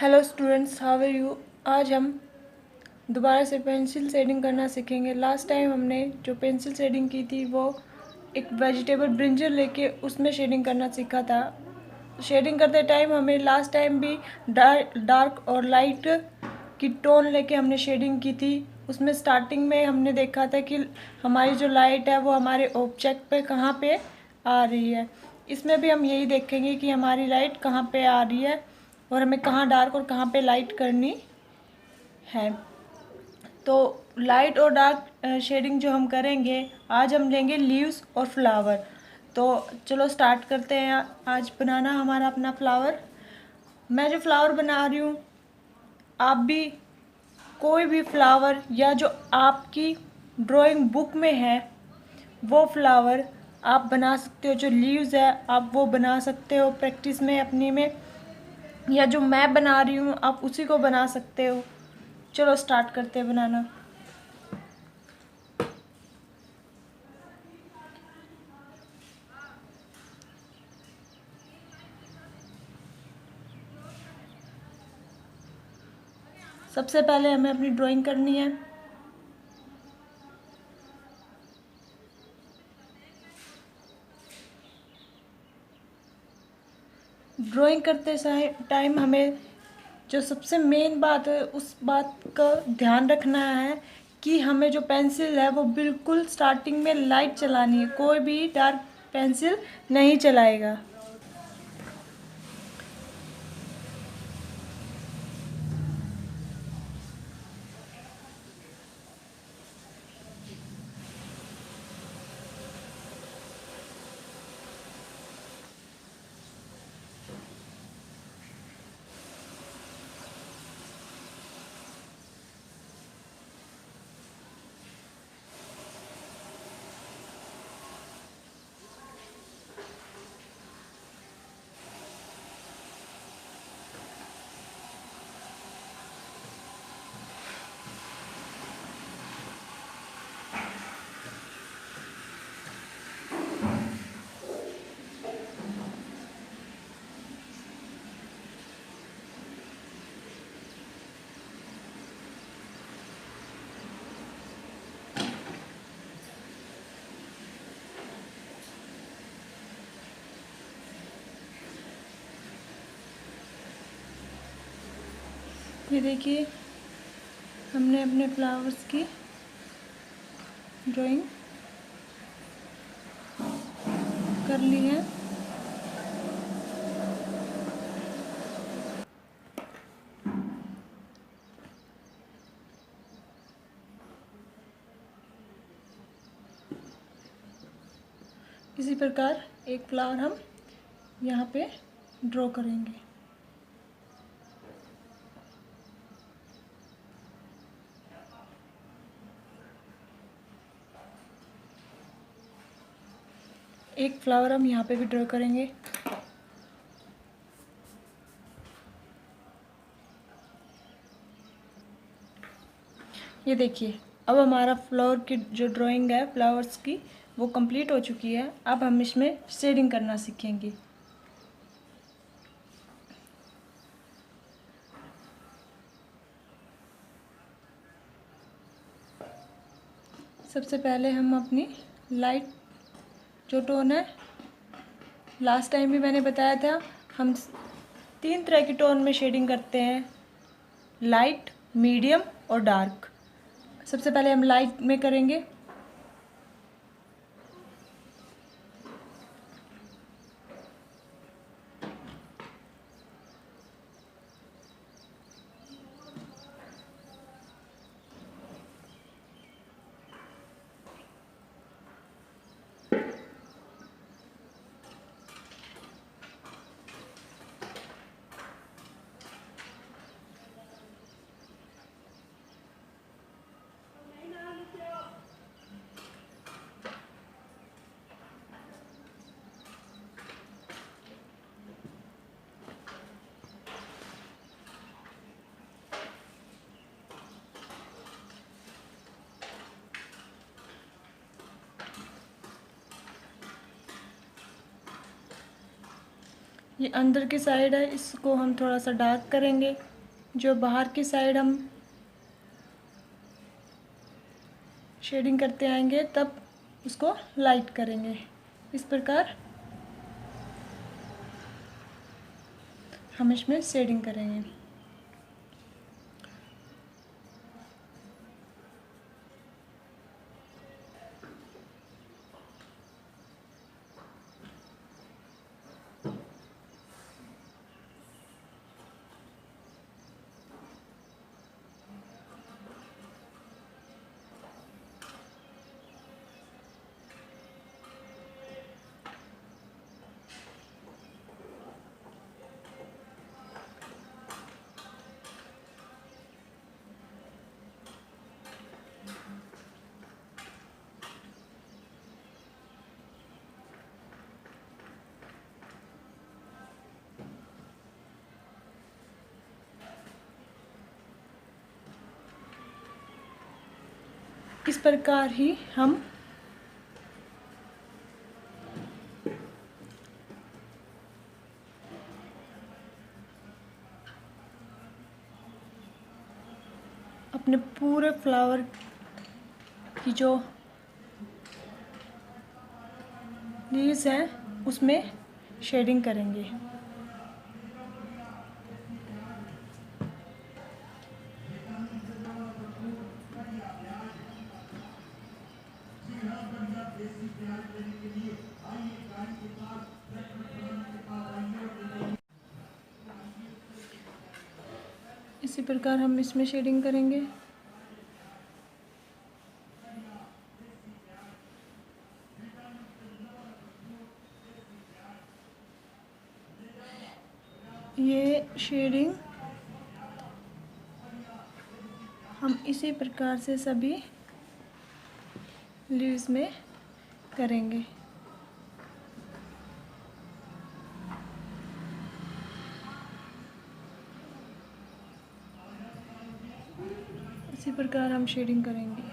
Hello students, how are you. आज हम दोबारा से पेंसिल शेडिंग करना सीखेंगे। लास्ट टाइम हमने जो पेंसिल शेडिंग की थी वो एक वेजिटेबल ब्रिंजल लेके उसमें शेडिंग करना सीखा था। शेडिंग करते टाइम हमें लास्ट टाइम भी डार्क और लाइट की टोन लेके हमने शेडिंग की थी। उसमें स्टार्टिंग में हमने देखा था कि हमारी जो लाइट है वो हमारे ऑब्जेक्ट पे कहाँ पे आ रही है। इसमें भी हम यही देखेंगे कि हमारी लाइट कहाँ पे आ रही है और हमें कहाँ डार्क और कहाँ पे लाइट करनी है। तो लाइट और डार्क शेडिंग जो हम करेंगे, आज हम लेंगे लीव्स और फ्लावर। तो चलो स्टार्ट करते हैं आज बनाना हमारा अपना फ्लावर। मैं जो फ्लावर बना रही हूँ, आप भी कोई भी फ्लावर या जो आपकी ड्राइंग बुक में है वो फ्लावर आप बना सकते हो। जो लीव्स है आप वो बना सकते हो प्रैक्टिस में अपनी में, या जो मैं बना रही हूँ आप उसी को बना सकते हो। चलो स्टार्ट करते हैं बनाना। सबसे पहले हमें अपनी ड्राइंग करनी है। ड्राइंग करते टाइम हमें जो सबसे मेन बात है उस बात का ध्यान रखना है कि हमें जो पेंसिल है वो बिल्कुल स्टार्टिंग में लाइट चलानी है। कोई भी डार्क पेंसिल नहीं चलाएगा। ये देखिए, हमने अपने फ्लावर्स की ड्राइंग कर ली है। इसी प्रकार एक फ्लावर हम यहाँ पे ड्रॉ करेंगे। एक फ्लावर हम यहाँ पे भी ड्रॉ करेंगे। ये देखिए, अब हमारा फ्लावर की जो ड्राइंग है फ्लावर्स की वो कंप्लीट हो चुकी है। अब हम इसमें शेडिंग करना सीखेंगे। सबसे पहले हम अपनी लाइट जो टोन है, लास्ट टाइम भी मैंने बताया था, हम 3 तरह की टोन में शेडिंग करते हैं, लाइट, मीडियम और डार्क। सबसे पहले हम लाइट में करेंगे। ये अंदर की साइड है, इसको हम थोड़ा सा डार्क करेंगे। जो बाहर की साइड हम शेडिंग करते आएंगे तब उसको लाइट करेंगे। इस प्रकार हम इसमें शेडिंग करेंगे। इस प्रकार ही हम अपने पूरे फ्लावर की जो लीव्स हैं उसमें शेडिंग करेंगे। इसी प्रकार हम इसमें शेडिंग करेंगे। ये शेडिंग हम इसी प्रकार से सभी लीव्स में करेंगे। इसी प्रकार हम शेडिंग करेंगे।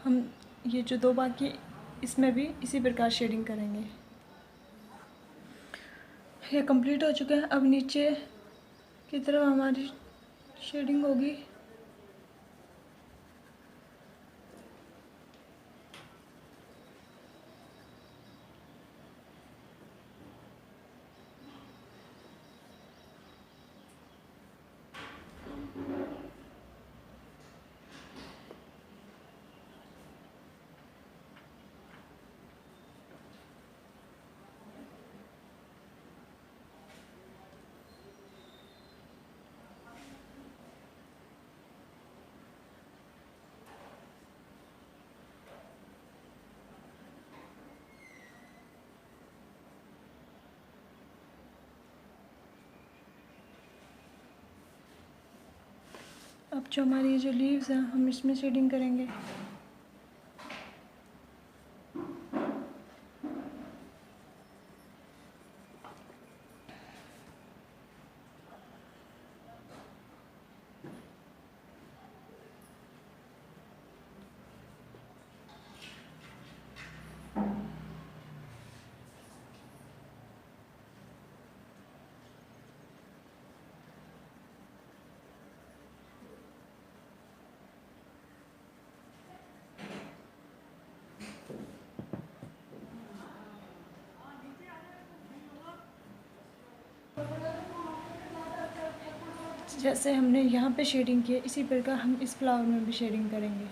हम ये जो दो बाकी इसमें भी इसी प्रकार शेडिंग करेंगे। ये कंप्लीट हो चुका है। अब नीचे की तरफ हमारी शेडिंग होगी। अब जो हमारी ये जो लीव्स हैं हम इसमें शेडिंग करेंगे। जैसे हमने यहाँ पे शेडिंग की है इसी प्रकार हम इस फ्लावर में भी शेडिंग करेंगे।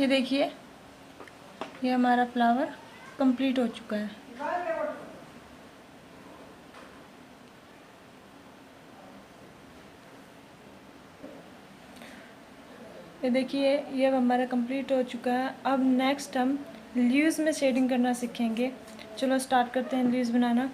ये देखिए, ये हमारा फ्लावर कंप्लीट हो चुका है। ये देखिए, ये अब हमारा कंप्लीट हो चुका है। अब नेक्स्ट हम लीव्स में शेडिंग करना सीखेंगे। चलो स्टार्ट करते हैं लीव्स बनाना।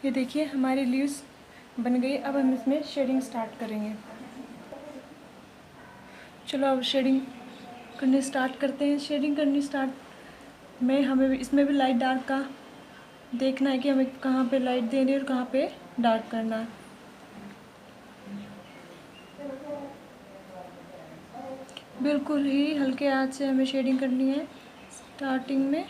ये देखिए हमारी लीव्स बन गई। अब हम इसमें शेडिंग स्टार्ट करेंगे। चलो अब शेडिंग करनी स्टार्ट करते हैं। शेडिंग करनी स्टार्ट में हमें इसमें भी लाइट डार्क का देखना है कि हमें कहाँ पे लाइट देनी है और कहाँ पे डार्क करना है। बिल्कुल ही हल्के हाथ से हमें शेडिंग करनी है स्टार्टिंग में।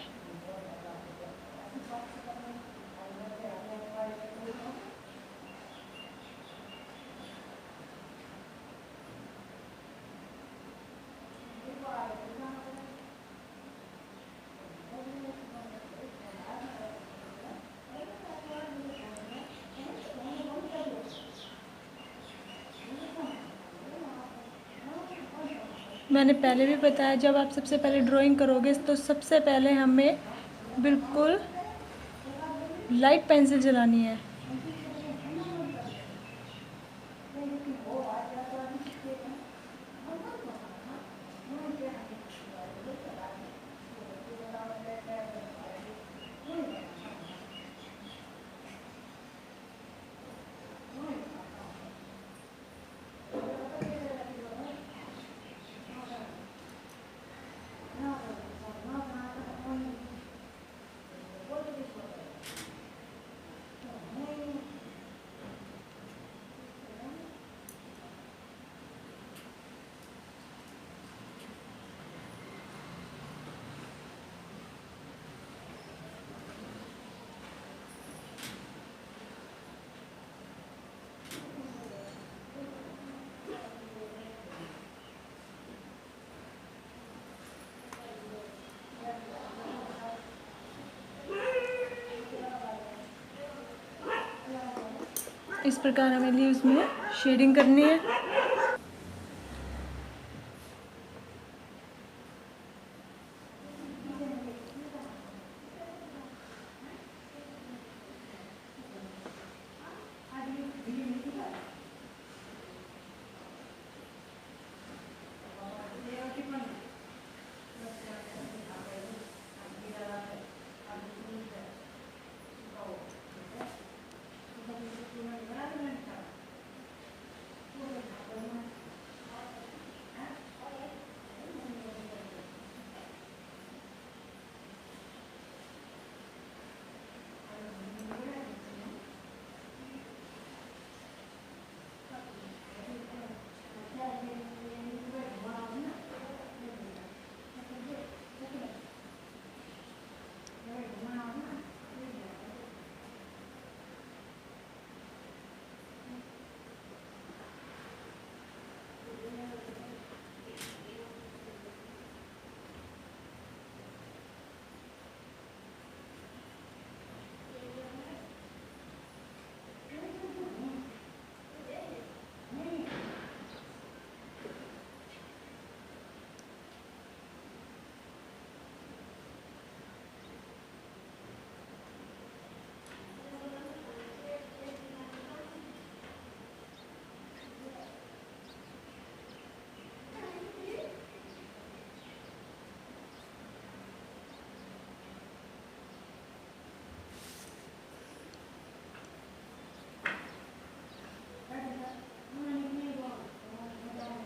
मैंने पहले भी बताया, जब आप सबसे पहले ड्राइंग करोगे तो सबसे पहले हमें बिल्कुल लाइट पेंसिल चलानी है। इस प्रकार हमें लीव्स में शेडिंग करनी है।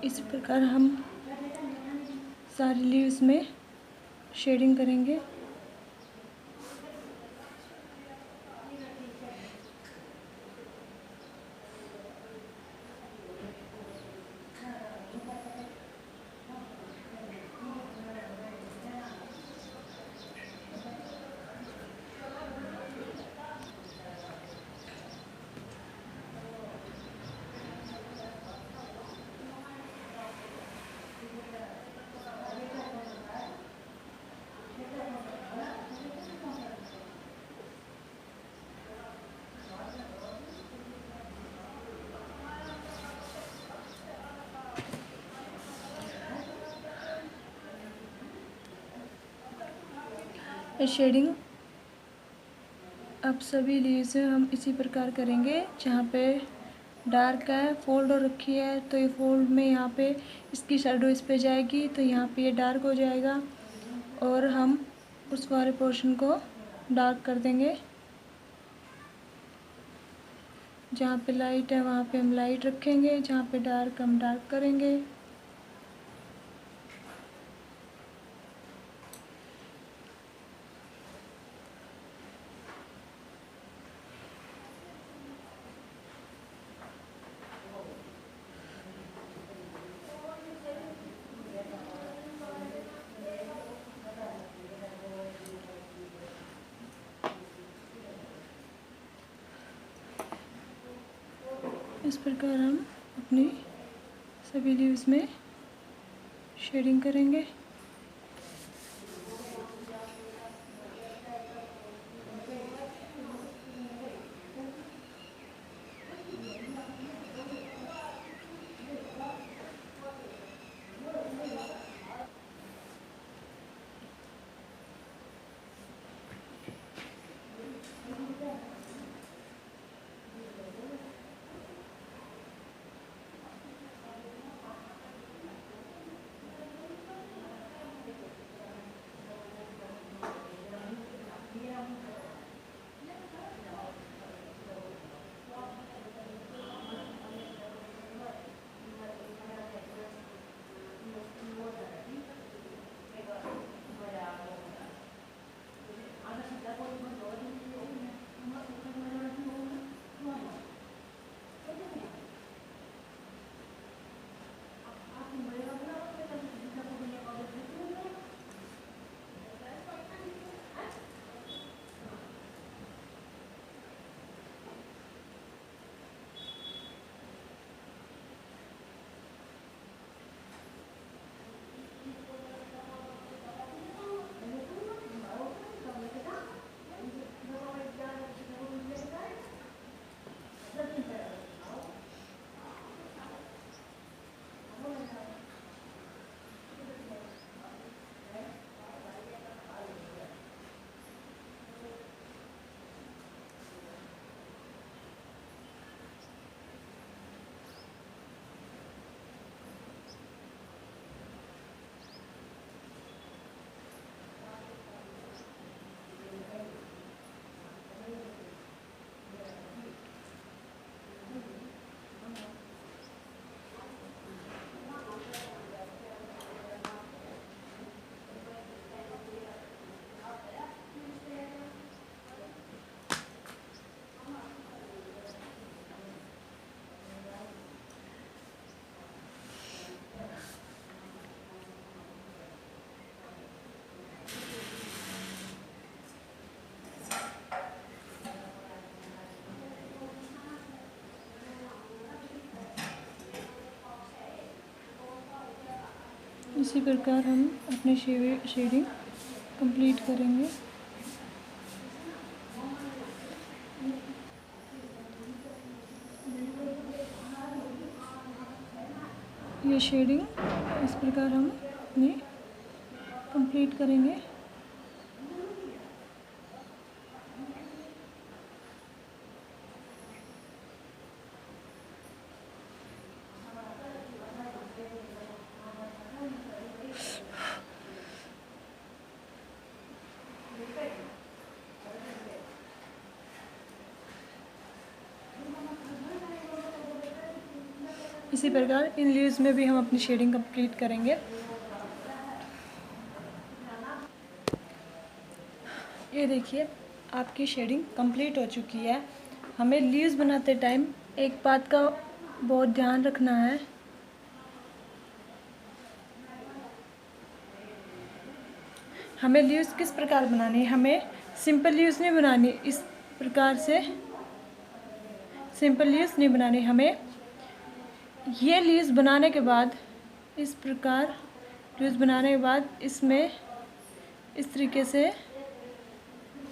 इसी प्रकार हम सारी लीव्स में शेडिंग करेंगे। शेडिंग अब सभी लीव्स हम इसी प्रकार करेंगे। जहाँ पे डार्क है, फोल्ड हो रखी है, तो ये फोल्ड में यहाँ पे इसकी शैडो इस पे जाएगी, तो यहाँ पे ये डार्क हो जाएगा और हम उस वाले पोर्शन को डार्क कर देंगे। जहाँ पे लाइट है वहाँ पे हम लाइट रखेंगे, जहाँ पे डार्क हम डार्क करेंगे। इस प्रकार हम अपनी सभी लीव्स में शेडिंग करेंगे। इसी प्रकार हम अपनी शेडिंग कंप्लीट करेंगे। ये शेडिंग इस प्रकार हम अपनी कंप्लीट करेंगे। इसी प्रकार इन लीव्स में भी हम अपनी शेडिंग कंप्लीट करेंगे। ये देखिए आपकी शेडिंग कंप्लीट हो चुकी है। हमें लीव्स बनाते टाइम एक बात का बहुत ध्यान रखना है। हमें लीव्स किस प्रकार बनानी है, हमें सिंपल लीव्स नहीं बनानी, इस प्रकार से सिंपल लीव्स नहीं बनानी। हमें ये लीव्स बनाने के बाद इस प्रकार लीव्स बनाने के बाद इसमें इस तरीके से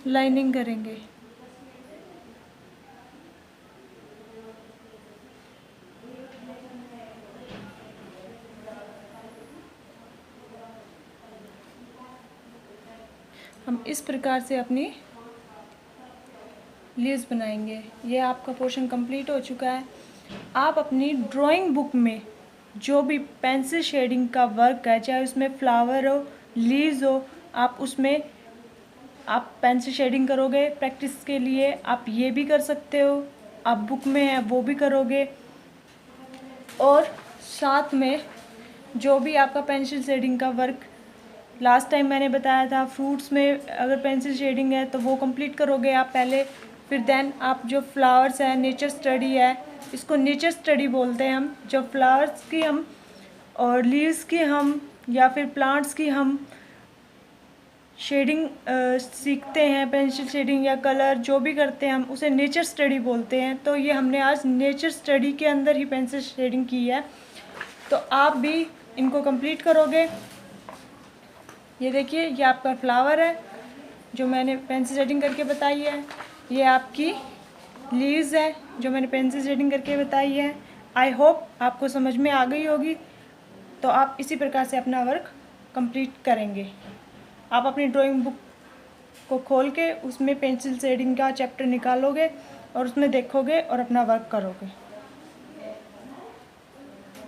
लाइनिंग करेंगे। हम इस प्रकार से अपनी लीव्स बनाएंगे। ये आपका पोर्शन कंप्लीट हो चुका है। आप अपनी ड्राइंग बुक में जो भी पेंसिल शेडिंग का वर्क है, चाहे उसमें फ्लावर हो, लीव्स हो, आप उसमें आप पेंसिल शेडिंग करोगे प्रैक्टिस के लिए, आप ये भी कर सकते हो। आप बुक में है वो भी करोगे, और साथ में जो भी आपका पेंसिल शेडिंग का वर्क लास्ट टाइम मैंने बताया था, फ्रूट्स में अगर पेंसिल शेडिंग है तो वो कंप्लीट करोगे आप पहले। फिर देन आप जो फ्लावर्स है, नेचर स्टडी है, इसको नेचर स्टडी बोलते हैं हम। जब फ्लावर्स की हम और लीव्स की हम या फिर प्लांट्स की हम शेडिंग सीखते हैं, पेंसिल शेडिंग या कलर जो भी करते हैं हम उसे नेचर स्टडी बोलते हैं। तो ये हमने आज नेचर स्टडी के अंदर ही पेंसिल शेडिंग की है, तो आप भी इनको कंप्लीट करोगे। ये देखिए ये आपका फ्लावर है जो मैंने पेंसिल शेडिंग करके बताई है, ये आपकी लीव्स है जो मैंने पेंसिल शेडिंग करके बताई है। आई होप आपको समझ में आ गई होगी। तो आप इसी प्रकार से अपना वर्क कंप्लीट करेंगे। आप अपनी ड्राइंग बुक को खोल के उसमें पेंसिल शेडिंग का चैप्टर निकालोगे और उसमें देखोगे और अपना वर्क करोगे।